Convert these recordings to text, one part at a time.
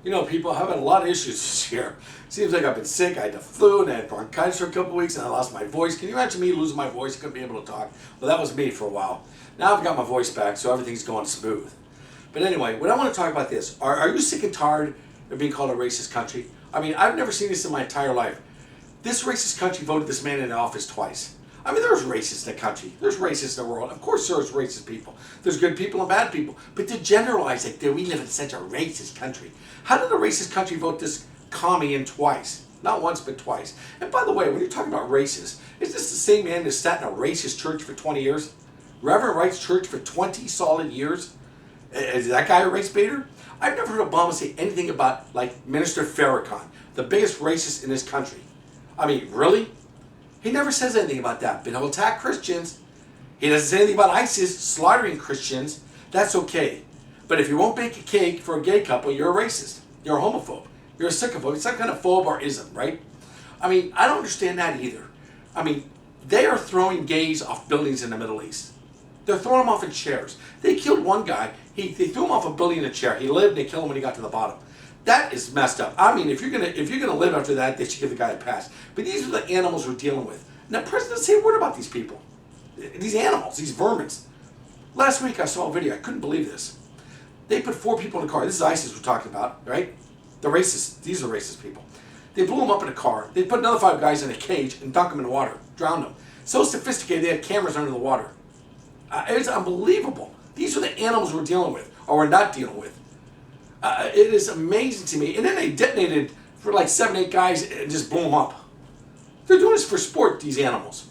You know, people, having a lot of issues this year. Seems like I've been sick. I had the flu and I had bronchitis for a couple of weeks and I lost my voice. Can you imagine me losing my voice? I couldn't be able to talk. Well, that was me for a while. Now I've got my voice back, so everything's going smooth. But anyway, what I want to talk about this. Are you sick and tired of being called a racist country? I mean, I've never seen this in my entire life. This racist country voted this man into office twice. I mean, there's racists in the country. There's racists in the world. Of course there's racist people. There's good people and bad people. But to generalize like we live in such a racist country. How did a racist country vote this commie in twice? Not once, but twice. And by the way, when you're talking about racist, is this the same man that sat in a racist church for 20 years? Reverend Wright's church for 20 solid years? Is that guy a race baiter? I've never heard Obama say anything about, like, Minister Farrakhan, the biggest racist in this country. I mean, really? He never says anything about that, but he'll attack Christians. He doesn't say anything about ISIS slaughtering Christians. That's okay. But if you won't bake a cake for a gay couple, you're a racist. You're a homophobe. You're a sycophobe. It's some kind of phobe or ism, right? I mean, I don't understand that either. I mean, they are throwing gays off buildings in the Middle East. They're throwing them off in chairs. They killed one guy. They threw him off a building in a chair. He lived and they killed him when he got to the bottom. That is messed up. I mean, if you're gonna live after that, they should give the guy a pass. But these are the animals we're dealing with. And the president doesn't say a word about these people. These animals, these vermins. Last week I saw a video. I couldn't believe this. They put 4 people in a car. This is ISIS we're talking about, right? The racists. These are racist people. They blew them up in a car. They put another 5 guys in a cage and dunked them in the water. Drowned them. So sophisticated, they had cameras under the water. It's unbelievable. These are the animals we're dealing with, or we're not dealing with. It is amazing to me. And then they detonated for like 7, 8 guys and just blew them up. They're doing this for sport, these animals.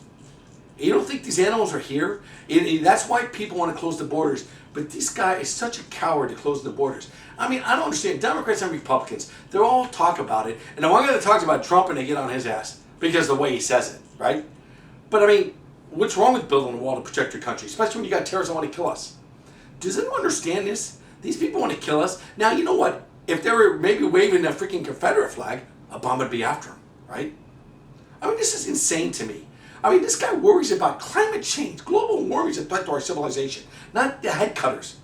You don't think these animals are here? That's why people want to close the borders. But this guy is such a coward to close the borders. I mean, I don't understand. Democrats and Republicans, they all talk about it. And the one guy that talks about Trump and they get on his ass because of the way he says it, right? But I mean, what's wrong with building a wall to protect your country? Especially when you got terrorists that want to kill us. Does anyone understand this? These people want to kill us. Now, you know what? If they were maybe waving a freaking Confederate flag, Obama would be after them, right? I mean, this is insane to me. I mean, this guy worries about climate change. Global warming is a threat to our civilization, not the head cutters.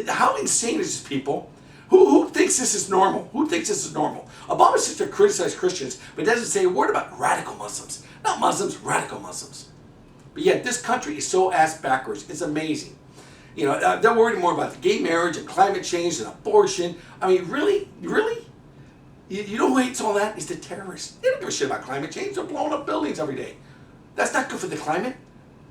How insane is this, people? Who thinks this is normal? Who thinks this is normal? Obama sits to criticize Christians, but doesn't say a word about radical Muslims. Not Muslims, radical Muslims. But yet, this country is so ass backwards. It's amazing. You know, they're worried more about the gay marriage and climate change and abortion. I mean, really? Really? You know who hates all that? It's the terrorists. They don't give a shit about climate change. They're blowing up buildings every day. That's not good for the climate.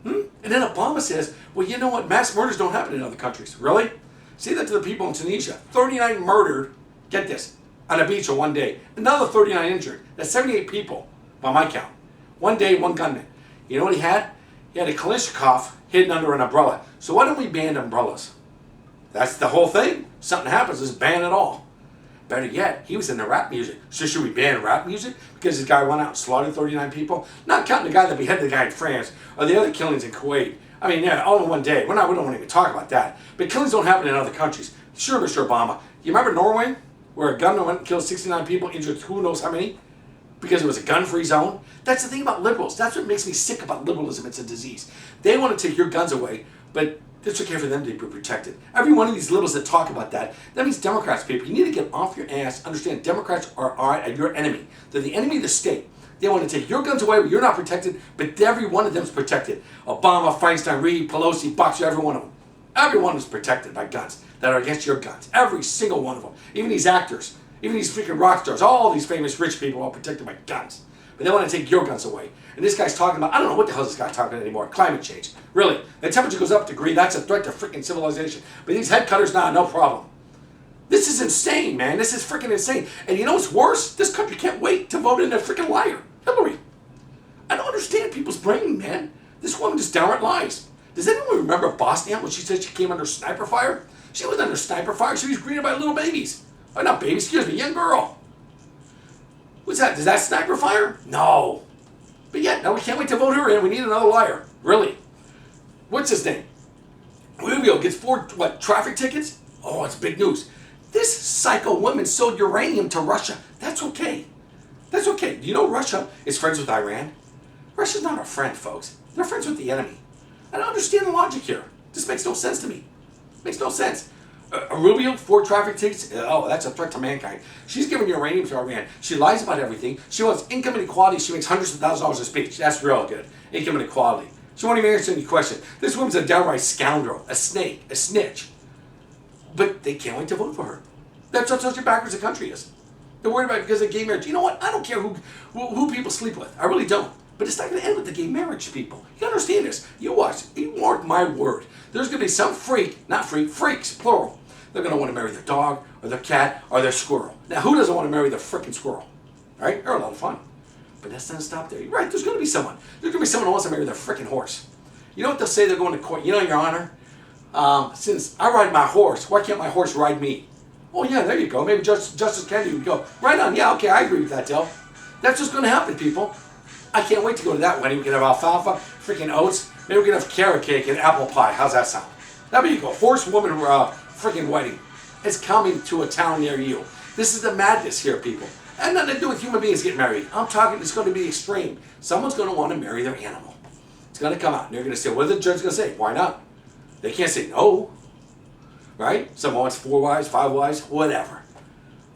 And then Obama says, well, you know what? Mass murders don't happen in other countries. Really? Say that to the people in Tunisia. 39 murdered, get this, on a beach in one day. Another 39 injured. That's 78 people, by my count. One day, one gunman. You know what he had? He had a Kalashnikov hidden under an umbrella. So why don't we ban umbrellas? That's the whole thing. Something happens, just ban it all. Better yet, he was into rap music. So should we ban rap music? Because this guy went out and slaughtered 39 people? Not counting the guy that beheaded the guy in France, or the other killings in Kuwait. I mean, yeah, all in one day. We don't want to even talk about that. But killings don't happen in other countries. Sure, Mr. Obama. You remember Norway? Where a gunman went and killed 69 people, injured who knows how many? Because it was a gun-free zone? That's the thing about liberals. That's what makes me sick about liberalism. It's a disease. They want to take your guns away, but it's okay for them to be protected. Every one of these liberals that talk about that means Democrats, people. You need to get off your ass. Understand, Democrats are your enemy. They're the enemy of the state. They want to take your guns away, but you're not protected, but every one of them is protected. Obama, Feinstein, Reid, Pelosi, Boxer, every one of them. Every one is protected by guns that are against your guns. Every single one of them. Even these actors, even these freaking rock stars, all these famous rich people are protected by guns. But they want to take your guns away. And this guy's talking about, I don't know what the hell is this guy talking about anymore, climate change. Really, the temperature goes up a degree, that's a threat to freaking civilization. But these head cutters, nah, no problem. This is insane, man. This is freaking insane. And you know what's worse? This country can't wait to vote in a freaking liar, Hillary. I don't understand people's brain, man. This woman just downright lies. Does anyone remember Bosnia when she said she came under sniper fire? She wasn't under sniper fire. She was greeted by little babies. Oh, not babies, excuse me, young girl. What's that? Is that sniper fire? No. But yet, now we can't wait to vote her in. We need another liar. Really. What's his name? Rubio gets 4, traffic tickets? Oh, it's big news. This psycho woman sold uranium to Russia. That's okay. That's okay. Do you know Russia is friends with Iran? Russia's not our friend, folks. They're friends with the enemy. I don't understand the logic here. This makes no sense to me. Makes no sense. Rubio, 4 traffic tickets? Oh, that's a threat to mankind. She's giving uranium to Iran. She lies about everything. She wants income inequality. She makes hundreds of thousands of dollars a speech. That's real good. Income inequality. She won't even answer any question. This woman's a downright scoundrel, a snake, a snitch. But they can't wait to vote for her. That's how such a backwards the country is. They're worried about it because of gay marriage. You know what? I don't care who people sleep with. I really don't. But it's not going to end with the gay marriage, people. You understand this. You watch. You mark my word. There's going to be some freaks, plural. They're going to want to marry their dog, or their cat, or their squirrel. Now, who doesn't want to marry their freaking squirrel? Right? They're a lot of fun. But that's not stop there. You're right. There's going to be someone. There's going to be someone who wants to marry their freaking horse. You know what they'll say? They're going to court. You know, Your Honor, since I ride my horse, why can't my horse ride me? Oh, yeah, there you go. Maybe Justice Kennedy would go, right on. Yeah, okay, I agree with that, Del. That's what's going to happen, people. I can't wait to go to that wedding. We can have alfalfa, freaking oats. Maybe we can have carrot cake and apple pie. How's that sound? That'd be cool. Forced woman freaking wedding. It's coming to a town near you. This is the madness here, people. And nothing to do with human beings getting married. I'm talking, it's going to be extreme. Someone's going to want to marry their animal. It's going to come out. And they're going to say, what is the judge going to say? Why not? They can't say no. Right? Someone wants 4 wives, 5 wives, whatever.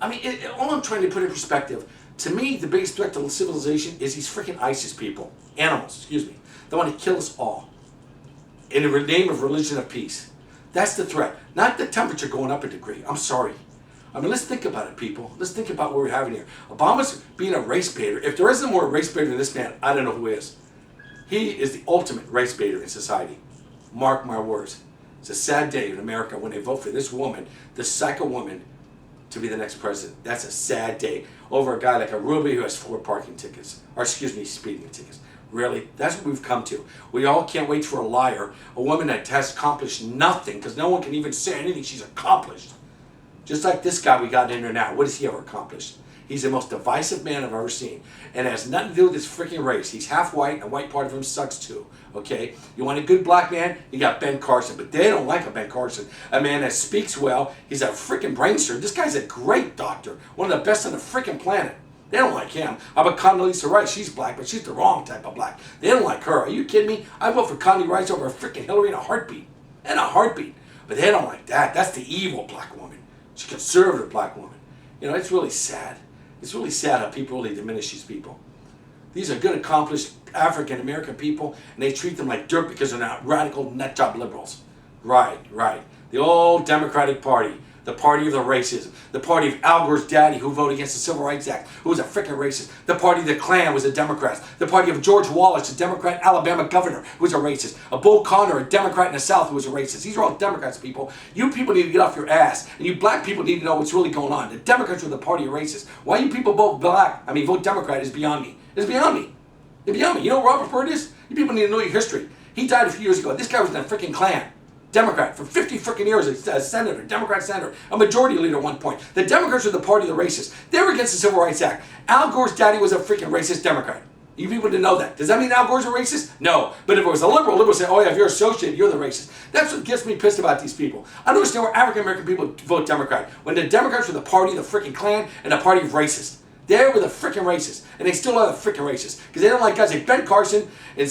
I mean, all I'm trying to put in perspective, to me, the biggest threat to civilization is these freaking ISIS people. Animals, excuse me. They want to kill us all. In the name of religion of peace. That's the threat. Not the temperature going up a degree. I'm sorry. I mean, let's think about it, people. Let's think about what we're having here. Obama's being a race baiter. If there isn't more race baiter than this man, I don't know who is. He is the ultimate race baiter in society. Mark my words. It's a sad day in America when they vote for this woman, this psycho woman, to be the next president. That's a sad day over a guy like a Ruby who has 4 parking tickets. Or excuse me, speeding tickets. Really? That's what we've come to. We all can't wait for a liar, a woman that has accomplished nothing, because no one can even say anything she's accomplished. Just like this guy we got in there now. What has he ever accomplished? He's the most divisive man I've ever seen. And it has nothing to do with his freaking race. He's half white, and a white part of him sucks too. Okay? You want a good black man? You got Ben Carson. But they don't like a Ben Carson. A man that speaks well. He's a freaking brain surgeon. This guy's a great doctor. One of the best on the freaking planet. They don't like him. How about Condoleezza Rice? She's black, but she's the wrong type of black. They don't like her. Are you kidding me? I vote for Condoleezza Rice over freaking Hillary in a heartbeat. In a heartbeat. But they don't like that. That's the evil black woman. She's a conservative black woman. You know, it's really sad. It's really sad how people really diminish these people. These are good, accomplished African-American people, and they treat them like dirt because they're not radical nutjob liberals. Right. The old Democratic Party, the party of the racism, the party of Al Gore's daddy who voted against the Civil Rights Act, who was a freaking racist. The party of the Klan was a Democrat. The party of George Wallace, a Democrat Alabama governor who was a racist. A Bull Connor, a Democrat in the South who was a racist. These are all Democrats, people. You people need to get off your ass, and you black people need to know what's really going on. The Democrats are the party of racists. Why you people vote vote Democrat is beyond me. It's beyond me. It's beyond me. You know what Robert Byrd is? You people need to know your history. He died a few years ago. This guy was in the freaking Klan. Democrat for 50 freaking years, a senator, Democrat senator, a majority leader at one point. The Democrats are the party of the racists. They were against the Civil Rights Act. Al Gore's daddy was a freaking racist Democrat. You people didn't know that. Does that mean Al Gore's a racist? No. But if it was a liberal would say, oh yeah, if you're associated, you're the racist. That's what gets me pissed about these people. I don't understand why African American people vote Democrat when the Democrats were the party of the freaking Klan and the party of racists. They were the freaking racists. And they still are the freaking racists. Because they don't like guys like Ben Carson and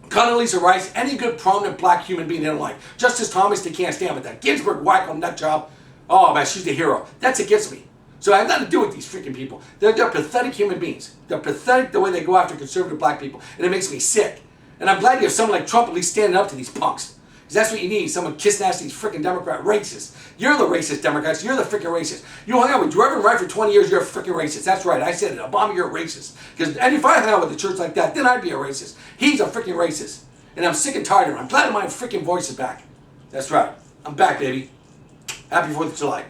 Condoleezza Rice, any good prominent black human being they don't like. Justice Thomas, they can't stand with that. Ginsburg, wacko nut job. Oh man, she's the hero. That's against me. So I have nothing to do with these freaking people. They're pathetic human beings. They're pathetic the way they go after conservative black people. And it makes me sick. And I'm glad you have someone like Trump at least standing up to these punks. Because that's what you need. Someone kissing ass these freaking Democrat racists. You're the racist Democrats. You're the freaking racist. You hung out with Reverend Wright for 20 years, you're a freaking racist. That's right. I said it. Obama, you're a racist. Because if I hung out with a church like that, then I'd be a racist. He's a freaking racist. And I'm sick and tired of him. I'm glad my freaking voice is back. That's right. I'm back, baby. Happy 4th of July.